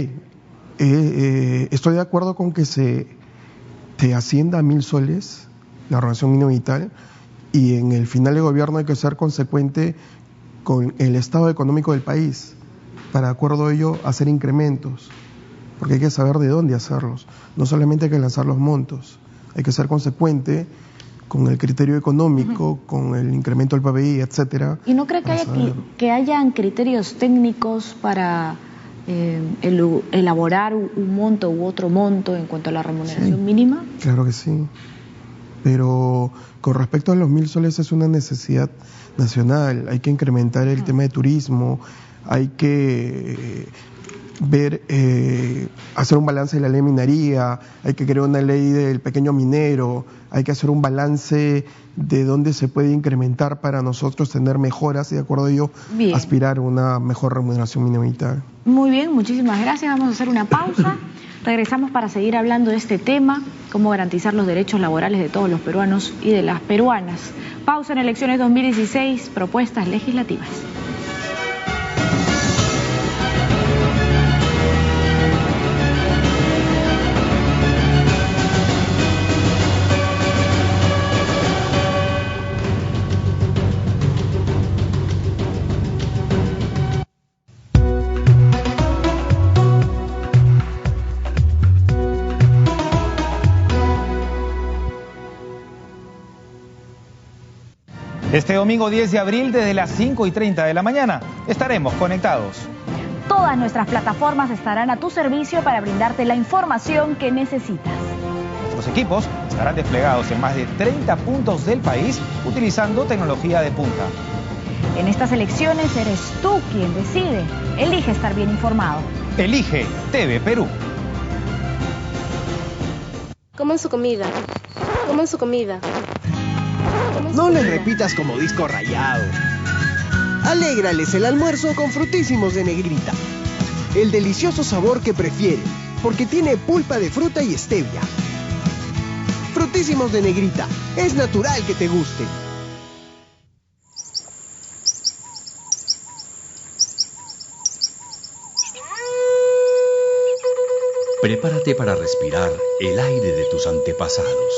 estoy de acuerdo con que se ascienda a 1.000 soles la remuneración mínima vital, y en el final de gobierno hay que ser consecuente con el estado económico del país, para de acuerdo a ello hacer incrementos, porque hay que saber de dónde hacerlos, no solamente hay que lanzar los montos, hay que ser consecuente con el criterio económico, con el incremento del PBI, etcétera. ¿Y no cree que hayan criterios técnicos para elaborar un monto u otro monto en cuanto a la remuneración mínima? Claro que sí, pero con respecto a los 1.000 soles es una necesidad nacional, hay que incrementar el tema de turismo, hay que hacer un balance de la ley de minería, hay que crear una ley del pequeño minero, hay que hacer un balance de dónde se puede incrementar para nosotros tener mejoras y de acuerdo a ello aspirar a una mejor remuneración mínima vital. Muy bien, muchísimas gracias. Vamos a hacer una pausa. Regresamos para seguir hablando de este tema, cómo garantizar los derechos laborales de todos los peruanos y de las peruanas. Pausa en elecciones 2016, propuestas legislativas. Este domingo 10 de abril, desde las 5:30 de la mañana, estaremos conectados. Todas nuestras plataformas estarán a tu servicio para brindarte la información que necesitas. Nuestros equipos estarán desplegados en más de 30 puntos del país utilizando tecnología de punta. En estas elecciones eres tú quien decide. Elige estar bien informado. Elige TV Perú. Coman su comida. Coman su comida. No les repitas como disco rayado. Alégrales el almuerzo con frutísimos de Negrita. El delicioso sabor que prefieren, porque tiene pulpa de fruta y stevia. Frutísimos de Negrita, es natural que te guste. Prepárate para respirar el aire de tus antepasados.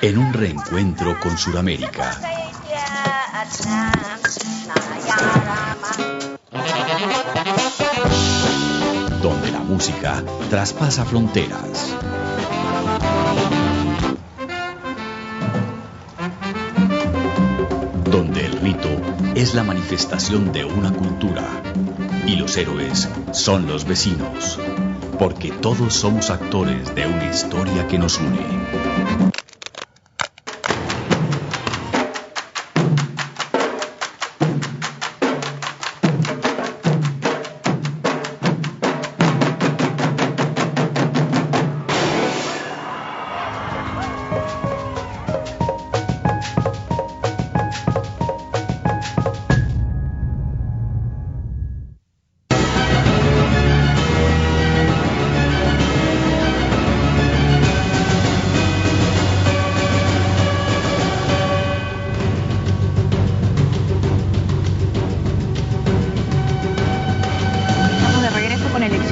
En un reencuentro con Sudamérica. donde la música traspasa fronteras. Donde el rito es la manifestación de una cultura y los héroes son los vecinos, porque todos somos actores de una historia que nos une.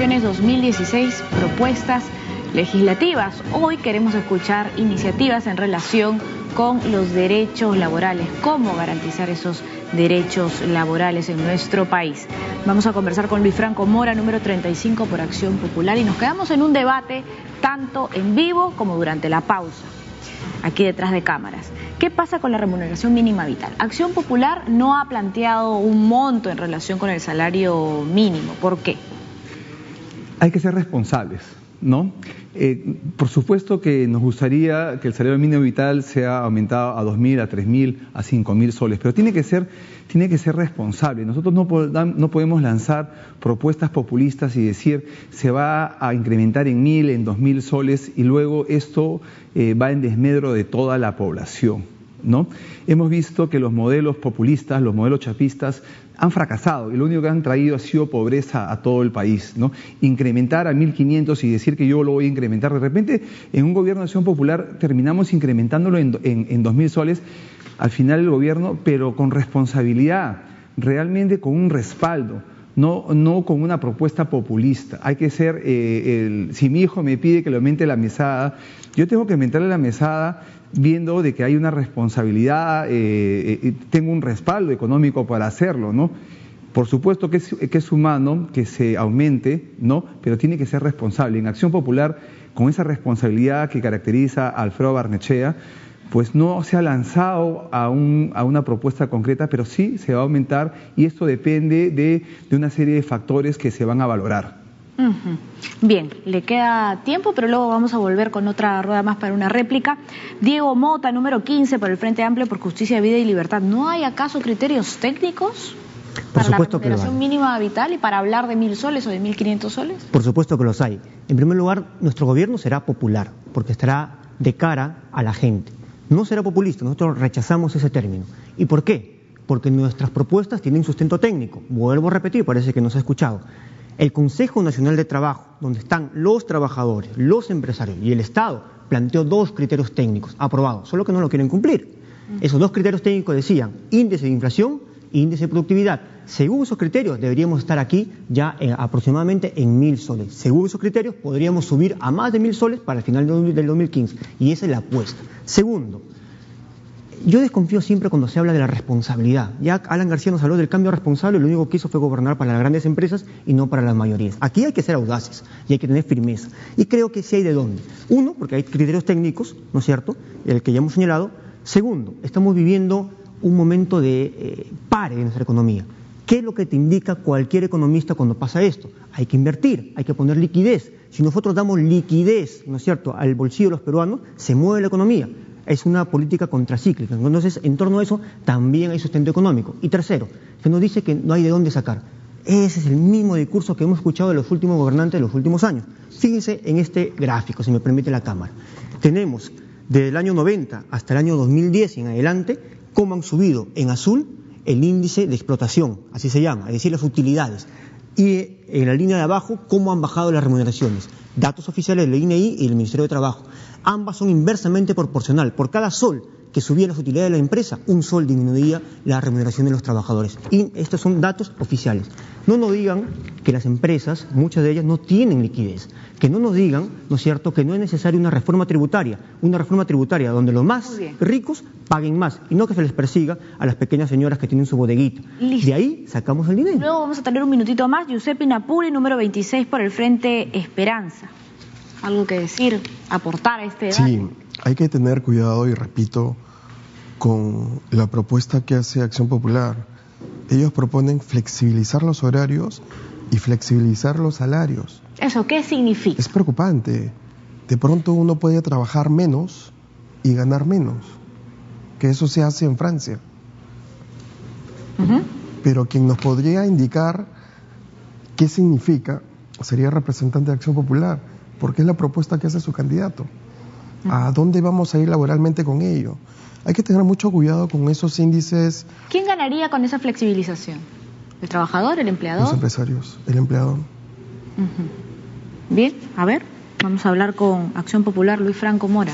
elecciones 2016, propuestas legislativas. Hoy queremos escuchar iniciativas en relación con los derechos laborales, cómo garantizar esos derechos laborales en nuestro país. Vamos a conversar con Luis Franco Mora, número 35 por Acción Popular, y nos quedamos en un debate tanto en vivo como durante la pausa, aquí detrás de cámaras. ¿Qué pasa con la remuneración mínima vital? Acción Popular no ha planteado un monto en relación con el salario mínimo. ¿Por qué? Hay que ser responsables, ¿no? Por supuesto que nos gustaría que el salario mínimo vital sea aumentado a 2.000, a 3.000, a 5.000 soles, pero tiene que ser responsable. Nosotros no podemos lanzar propuestas populistas y decir se va a incrementar en 1.000, en 2.000 soles y luego esto va en desmedro de toda la población, ¿no? Hemos visto que los modelos populistas, los modelos chapistas han fracasado y lo único que han traído ha sido pobreza a todo el país, ¿no? Incrementar a 1.500 y decir que yo lo voy a incrementar. De repente, en un gobierno de Acción Popular terminamos incrementándolo en 2.000 soles al final del gobierno, pero con responsabilidad, realmente con un respaldo. No con una propuesta populista. Hay que ser, si mi hijo me pide que le aumente la mesada, yo tengo que aumentarle la mesada viendo de que hay una responsabilidad, tengo un respaldo económico para hacerlo, ¿no? Por supuesto que es humano que se aumente, ¿no? Pero tiene que ser responsable. En Acción Popular, con esa responsabilidad que caracteriza a Alfredo Barnechea, pues no se ha lanzado a una propuesta concreta, pero sí se va a aumentar y esto depende de una serie de factores que se van a valorar. Bien, le queda tiempo, pero luego vamos a volver con otra rueda más para una réplica. Diego Mota, número 15 por el Frente Amplio por Justicia, Vida y Libertad. ¿No hay acaso criterios técnicos para la remuneración mínima vital y para hablar de 1.000 soles o de 1.500 soles? Por supuesto que los hay. En primer lugar, nuestro gobierno será popular, porque estará de cara a la gente. No será populista, nosotros rechazamos ese término. ¿Y por qué? Porque nuestras propuestas tienen sustento técnico. Vuelvo a repetir, parece que no se ha escuchado. El Consejo Nacional de Trabajo, donde están los trabajadores, los empresarios y el Estado, planteó 2 criterios técnicos aprobados, solo que no lo quieren cumplir. Esos 2 criterios técnicos decían índice de inflación e índice de productividad. Según esos criterios deberíamos estar aquí ya aproximadamente en 1.000 soles. Según esos criterios podríamos subir a más de 1.000 soles para el final del 2015 y esa es la apuesta. Segundo, yo desconfío siempre cuando se habla de la responsabilidad. Ya Alan García nos habló del cambio responsable y lo único que hizo fue gobernar para las grandes empresas y no para las mayorías. Aquí hay que ser audaces y hay que tener firmeza. Y creo que sí hay de dónde. Uno, porque hay criterios técnicos, ¿no es cierto?, el que ya hemos señalado. Segundo, estamos viviendo un momento de pare en nuestra economía. ¿Qué es lo que te indica cualquier economista cuando pasa esto? Hay que invertir, hay que poner liquidez. Si nosotros damos liquidez, ¿no es cierto?, al bolsillo de los peruanos, se mueve la economía. Es una política contracíclica. Entonces, en torno a eso también hay sustento económico. Y tercero, se nos dice que no hay de dónde sacar. Ese es el mismo discurso que hemos escuchado de los últimos gobernantes de los últimos años. Fíjense en este gráfico, si me permite la cámara. Tenemos desde el año 90 hasta el año 2010 y en adelante cómo han subido en azul el índice de explotación, así se llama, es decir, las utilidades. Y en la línea de abajo, cómo han bajado las remuneraciones. Datos oficiales del INEI y del Ministerio de Trabajo. Ambas son inversamente proporcional. Por cada sol que subía las utilidades de la empresa, 1 sol disminuía la remuneración de los trabajadores. Y estos son datos oficiales. No nos digan que las empresas, muchas de ellas, no tienen liquidez. Que no nos digan, ¿no es cierto?, que no es necesaria una reforma tributaria donde los más ricos paguen más y no que se les persiga a las pequeñas señoras que tienen su bodeguita. Listo. De ahí sacamos el dinero. Luego vamos a tener un minutito más. Giuseppe Napuri, número 26 por el Frente Esperanza. ¿Algo que decir, aportar a este debate? Sí, hay que tener cuidado, y repito, con la propuesta que hace Acción Popular. Ellos proponen flexibilizar los horarios y flexibilizar los salarios. ¿Eso qué significa? Es preocupante. De pronto uno puede trabajar menos y ganar menos, que eso se hace en Francia. Pero quien nos podría indicar qué significa sería el representante de Acción Popular, porque es la propuesta que hace su candidato. ¿A dónde vamos a ir laboralmente con ello? Hay que tener mucho cuidado con esos índices. ¿Quién ganaría con esa flexibilización? ¿El trabajador, el empleador? Los empresarios, el empleador. Bien, a ver, vamos a hablar con Acción Popular, Luis Franco Mora.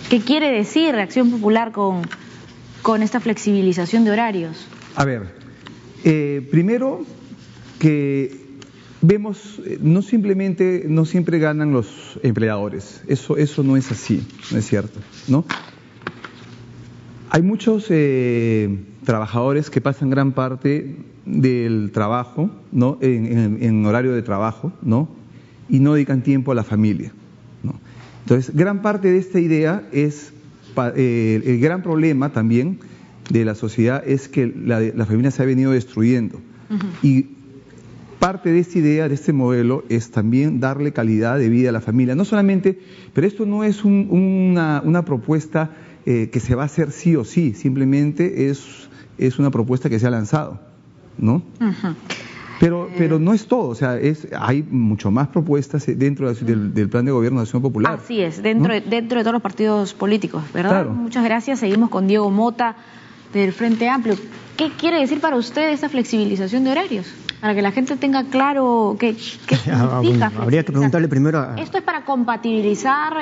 ¿Qué quiere decir Acción Popular con esta flexibilización de horarios? A ver, primero que vemos, no siempre ganan los empleadores, eso no es así, no es cierto, ¿no? Hay muchos trabajadores que pasan gran parte del trabajo, ¿no?, en horario de trabajo, ¿no?, y no dedican tiempo a la familia, ¿no? Entonces, gran parte de esta idea es, el gran problema también de la sociedad es que la familia se ha venido destruyendo. Y parte de esta idea, de este modelo, es también darle calidad de vida a la familia. No solamente, pero esto no es una propuesta que se va a hacer sí o sí, simplemente es una propuesta que se ha lanzado, ¿no? Pero no es todo, o sea, hay mucho más propuestas dentro del plan de gobierno de Acción Popular. Así es, dentro de todos los partidos políticos, ¿verdad? Claro. Muchas gracias. Seguimos con Diego Mota del Frente Amplio. ¿Qué quiere decir para usted esta flexibilización de horarios? Para que la gente tenga claro qué significa. Habría que preguntarle primero a... ¿Esto es para compatibilizar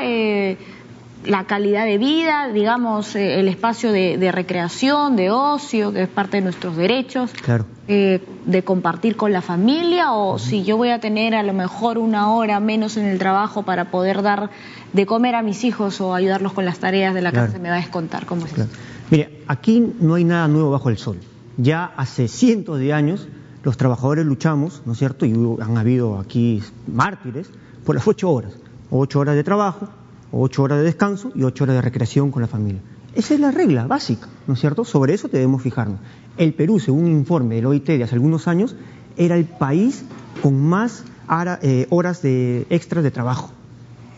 la calidad de vida, digamos, el espacio de recreación, de ocio, que es parte de nuestros derechos, claro, de compartir con la familia, o si yo voy a tener a lo mejor 1 hora menos en el trabajo para poder dar de comer a mis hijos o ayudarlos con las tareas de la casa, me va a descontar? ¿Cómo es eso? Mire, aquí no hay nada nuevo bajo el sol. Ya hace cientos de años los trabajadores luchamos, ¿no es cierto?, y han habido aquí mártires por las 8 horas. 8 horas de trabajo, 8 horas de descanso y 8 horas de recreación con la familia. Esa es la regla básica, ¿no es cierto? Sobre eso debemos fijarnos. El Perú, según un informe del OIT de hace algunos años, era el país con más horas de extras de trabajo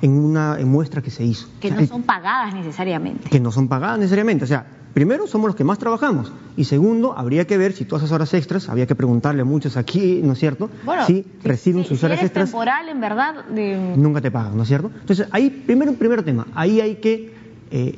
en una muestra que se hizo. Que no son pagadas necesariamente. Que no son pagadas necesariamente. O sea, primero, somos los que más trabajamos. Y segundo, habría que ver si todas esas horas extras, habría que preguntarle a muchos aquí, ¿no es cierto?, bueno, si reciben sus horas extras. Temporal, en verdad. Nunca te pagan, ¿no es cierto? Entonces, ahí, primer tema, ahí hay que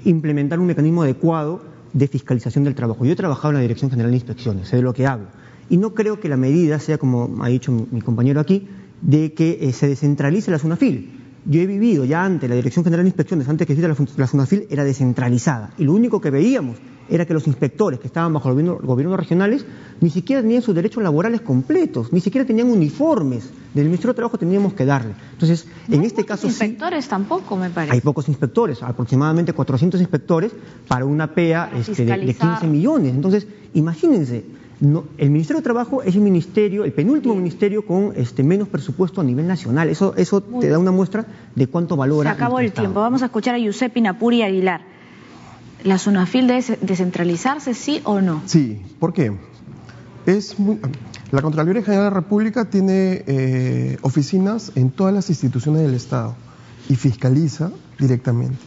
implementar un mecanismo adecuado de fiscalización del trabajo. Yo he trabajado en la Dirección General de Inspecciones, sé de lo que hablo. Y no creo que la medida sea, como ha dicho mi compañero aquí, de que se descentralice la SUNAFIL. Yo he vivido ya antes la Dirección General de Inspecciones, antes que exista la SUNAFIL, era descentralizada. Y lo único que veíamos era que los inspectores que estaban bajo los gobiernos regionales ni siquiera tenían sus derechos laborales completos, ni siquiera tenían uniformes. Del Ministerio de Trabajo teníamos que darle. Entonces, en este caso inspectores sí, tampoco, me parece. Hay pocos inspectores, aproximadamente 400 inspectores para una PEA de 15 millones. Entonces, imagínense, el Ministerio de Trabajo es el ministerio, el penúltimo ministerio con menos presupuesto a nivel nacional. Eso te da una muestra de cuánto valora. Se acabó el tiempo. Vamos a escuchar a Giuseppe Napuri Aguilar. ¿La SUNAFIL debe descentralizarse, sí o no? Sí, ¿por qué? La Contraloría General de la República tiene oficinas en todas las instituciones del Estado y fiscaliza directamente.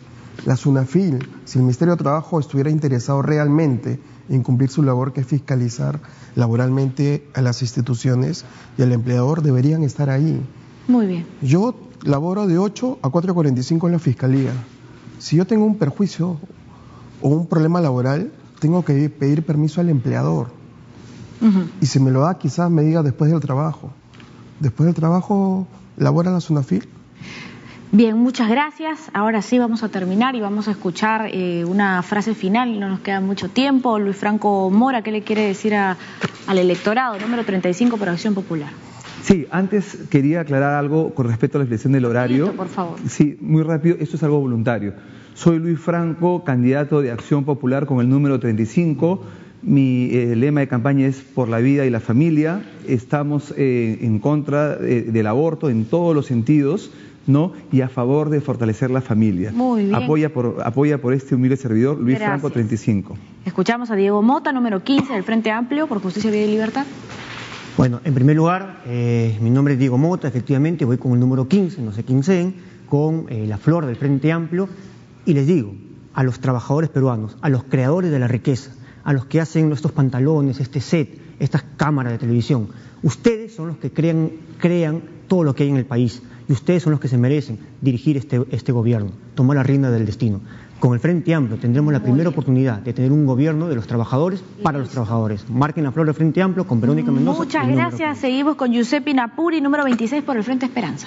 La SUNAFIL, si el Ministerio de Trabajo estuviera interesado realmente en cumplir su labor, que es fiscalizar laboralmente a las instituciones y al empleador, deberían estar ahí. Muy bien. Yo laboro de 8 a 4:45 en la Fiscalía. Si yo tengo un perjuicio o un problema laboral, tengo que pedir permiso al empleador. Y si me lo da, quizás me diga después del trabajo. ¿Después del trabajo labora la SUNAFIL? Bien, muchas gracias. Ahora sí vamos a terminar y vamos a escuchar una frase final, no nos queda mucho tiempo. Luis Franco Mora, ¿qué le quiere decir al electorado? Número 35 por Acción Popular. Sí, antes quería aclarar algo con respecto a la expresión del horario. Listo, por favor. Sí, muy rápido, esto es algo voluntario. Soy Luis Franco, candidato de Acción Popular con el número 35. Mi lema de campaña es por la vida y la familia. Estamos en contra del aborto en todos los sentidos, ¿no? Y a favor de fortalecer la familia. Muy bien. Apoya por este humilde servidor, Luis Gracias. Franco 35. Escuchamos a Diego Mota, número 15 del Frente Amplio por Justicia, Vida y Libertad. Bueno, en primer lugar, mi nombre es Diego Mota, efectivamente, voy con el número 15, no sé quién sean, con la flor del Frente Amplio, y les digo a los trabajadores peruanos, a los creadores de la riqueza, a los que hacen estos pantalones, este set, estas cámaras de televisión, ustedes son los que crean todo lo que hay en el país, y ustedes son los que se merecen dirigir este gobierno, tomar la rienda del destino. Con el Frente Amplio tendremos la primera oportunidad de tener un gobierno de los trabajadores para los trabajadores. Marquen la flor del Frente Amplio con Verónica Mendoza. Muchas gracias. Seguimos con Giuseppe Napuri, número 26 por el Frente Esperanza.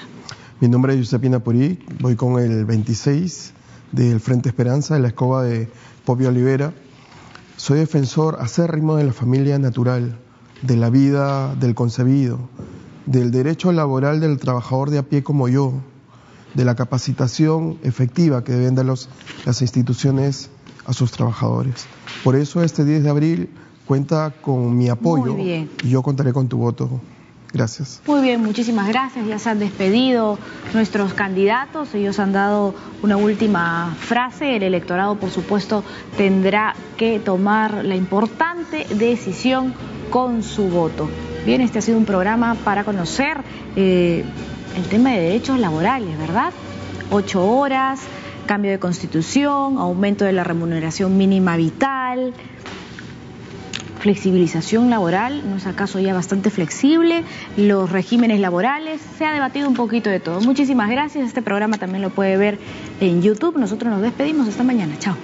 Mi nombre es Giuseppe Napuri, voy con el 26 del Frente Esperanza, de la escoba de Popio Olivera. Soy defensor acérrimo de la familia natural, de la vida del concebido, del derecho laboral del trabajador de a pie como yo, de la capacitación efectiva que deben dar las instituciones a sus trabajadores. Por eso este 10 de abril cuenta con mi apoyo. Muy bien. Y yo contaré con tu voto. Gracias. Muy bien, muchísimas gracias. Ya se han despedido nuestros candidatos. Ellos han dado una última frase. El electorado, por supuesto, tendrá que tomar la importante decisión con su voto. Bien, este ha sido un programa para conocer el tema de derechos laborales, ¿verdad? 8 horas, cambio de constitución, aumento de la remuneración mínima vital, flexibilización laboral, ¿no es acaso ya bastante flexible? Los regímenes laborales, se ha debatido un poquito de todo. Muchísimas gracias, este programa también lo puede ver en YouTube. Nosotros nos despedimos, hasta mañana, chao.